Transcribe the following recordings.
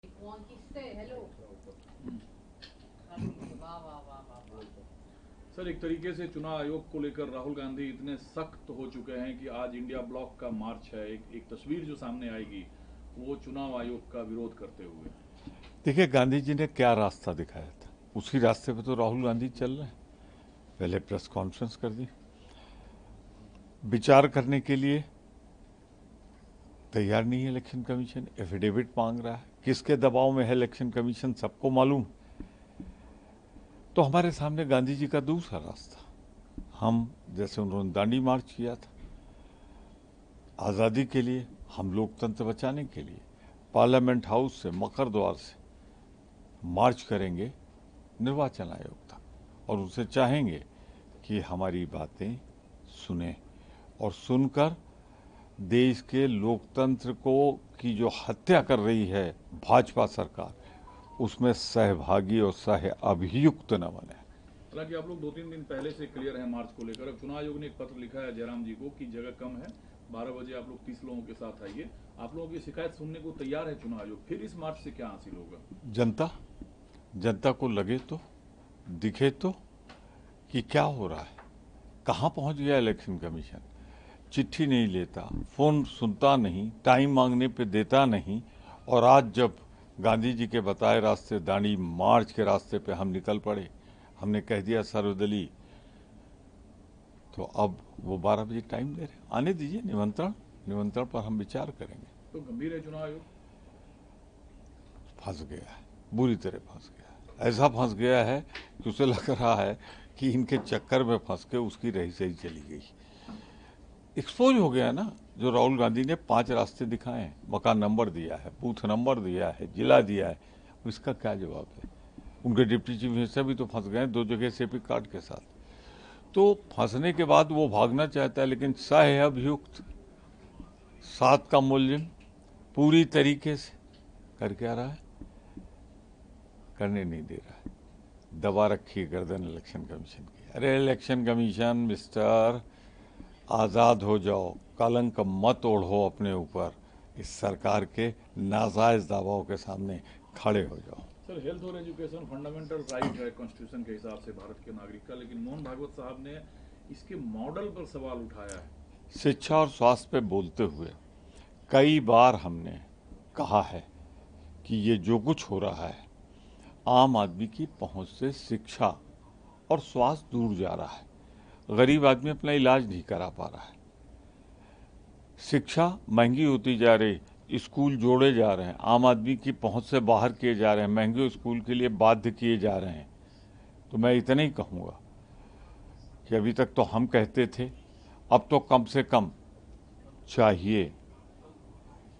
Sir, एक तरीके से चुनाव आयोग को लेकर राहुल गांधी इतने सख्त हो चुके हैं कि आज इंडिया ब्लॉक का मार्च है। एक तस्वीर जो सामने आएगी वो चुनाव आयोग का विरोध करते हुए। देखिए, गांधी जी ने क्या रास्ता दिखाया था, उसी रास्ते पे तो राहुल गांधी चल रहे हैं। पहले प्रेस कॉन्फ्रेंस कर दी, विचार करने के लिए तैयार नहीं है इलेक्शन कमीशन, एफिडेविट मांग रहा है। किसके दबाव में है इलेक्शन कमीशन सबको मालूम। तो हमारे सामने गांधी जी का दूसरा रास्ता, हम जैसे उन्होंने दांडी मार्च किया था आज़ादी के लिए, हम लोकतंत्र बचाने के लिए पार्लियामेंट हाउस से, मकर द्वार से मार्च करेंगे निर्वाचन आयोग तक, और उनसे चाहेंगे कि हमारी बातें सुने और सुनकर देश के लोकतंत्र को की जो हत्या कर रही है भाजपा सरकार, उसमें सहभागी और सह अभियुक्त न बने। हालांकि आप लोग 2-3 दिन पहले से क्लियर है मार्च को लेकर। अब चुनाव आयोग ने एक पत्र लिखा है जयराम जी को कि जगह कम है, 12 बजे आप लोग 30 लोगों के साथ आइए। आप लोगों की शिकायत सुनने को तैयार है चुनाव आयोग। फिर इस मार्च से क्या हासिल होगा? जनता को लगे तो, दिखे तो कि क्या हो रहा है, कहाँ पहुंच गया इलेक्शन कमीशन। चिट्ठी नहीं लेता, फोन सुनता नहीं, टाइम मांगने पे देता नहीं। और आज जब गांधी जी के बताए रास्ते, दांडी मार्च के रास्ते पे हम निकल पड़े, हमने कह दिया सर्वदलीय, तो अब वो 12 बजे टाइम दे रहे। आने दीजिए, निमंत्रण पर हम विचार करेंगे। तो गंभीर है चुनाव आयोग? फंस गया है, बुरी तरह फंस गया है। ऐसा फंस गया है कि उसे लग रहा है कि इनके चक्कर में फंस के उसकी रही सही चली गई। एक्सपोज हो गया ना, जो राहुल गांधी ने 5 रास्ते दिखाए हैं, मकान नंबर दिया है, बूथ नंबर दिया है, जिला दिया है, इसका क्या जवाब है? उनके डिप्टी चीफ मिनिस्टर भी तो फंस गए 2 जगह सेपी कार्ड के साथ। तो फंसने के बाद वो भागना चाहता है, लेकिन सह अभियुक्त 7 का मूल्य पूरी तरीके से कर क्या रहा है, करने नहीं दे रहा है। दबा रखी है गर्दन इलेक्शन कमीशन की। अरे इलेक्शन कमीशन मिस्टर, आज़ाद हो जाओ, कलंक मत ओढ़ो अपने ऊपर, इस सरकार के नाजायज दबाव के सामने खड़े हो जाओ। सर, हेल्थ और एजुकेशन फंडामेंटल राइट है कॉन्स्टिट्यूशन के हिसाब से भारत के नागरिक का, लेकिन मोहन भागवत साहब ने इसके मॉडल पर सवाल उठाया है। शिक्षा और स्वास्थ्य पे बोलते हुए कई बार हमने कहा है कि ये जो कुछ हो रहा है, आम आदमी की पहुंच से शिक्षा और स्वास्थ्य दूर जा रहा है। गरीब आदमी अपना इलाज नहीं करा पा रहा है, शिक्षा महंगी होती जा रही, स्कूल जोड़े जा रहे हैं, आम आदमी की पहुंच से बाहर किए जा रहे हैं, महंगे स्कूल के लिए बाध्य किए जा रहे हैं। तो मैं इतना ही कहूँगा कि अभी तक तो हम कहते थे, अब तो कम से कम चाहिए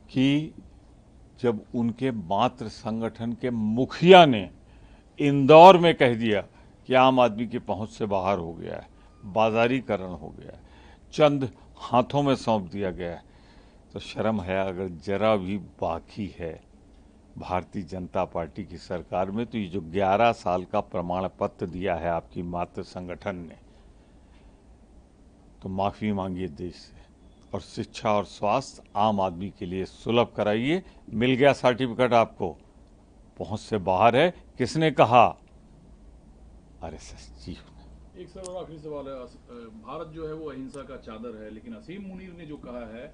कि जब उनके मातृ संगठन के मुखिया ने इंदौर में कह दिया कि आम आदमी की पहुंच से बाहर हो गया है, बाजारीकरण हो गया है, चंद हाथों में सौंप दिया गया है, तो शर्म है अगर जरा भी बाकी है भारतीय जनता पार्टी की सरकार में। तो ये जो 11 साल का प्रमाण पत्र दिया है आपकी मातृ संगठन ने, तो माफी मांगिए देश से, और शिक्षा और स्वास्थ्य आम आदमी के लिए सुलभ कराइए। मिल गया सर्टिफिकेट आपको, पहुंच से बाहर है, किसने कहा? आरएसएस चीफ ने। एक सर और आखिरी सवाल है। भारत जो है वो अहिंसा का चादर है, लेकिन असीम मुनीर ने जो कहा है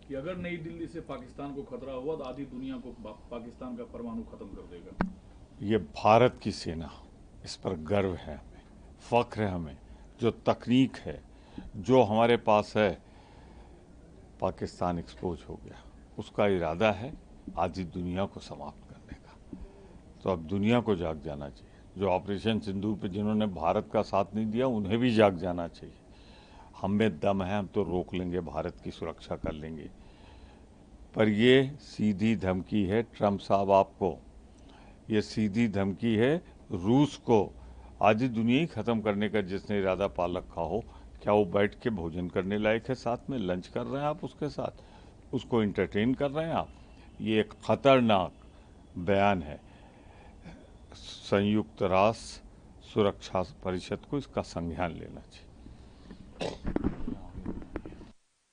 कि अगर नई दिल्ली से पाकिस्तान को खतरा हुआ तो आधी दुनिया को पाकिस्तान का परमाणु खत्म कर देगा। ये भारत की सेना, इस पर गर्व है हमें, फख्र है हमें। जो तकनीक है, जो हमारे पास है, पाकिस्तान एक्सपोज हो गया, उसका इरादा है आधी दुनिया को समाप्त करने का। तो अब दुनिया को जाग जाना चाहिए। जो ऑपरेशन सिंदूर पे जिन्होंने भारत का साथ नहीं दिया, उन्हें भी जाग जाना चाहिए। हम में दम है, हम तो रोक लेंगे, भारत की सुरक्षा कर लेंगे। पर ये सीधी धमकी है ट्रंप साहब आपको, ये सीधी धमकी है रूस को। आधी दुनिया ही खत्म करने का जिसने इरादा पाल रखा हो, क्या वो बैठ के भोजन करने लायक है? साथ में लंच कर रहे हैं आप उसके साथ, उसको इंटरटेन कर रहे हैं आप? ये एक खतरनाक बयान है। संयुक्त राष्ट्र सुरक्षा परिषद को इसका संज्ञान लेना चाहिए।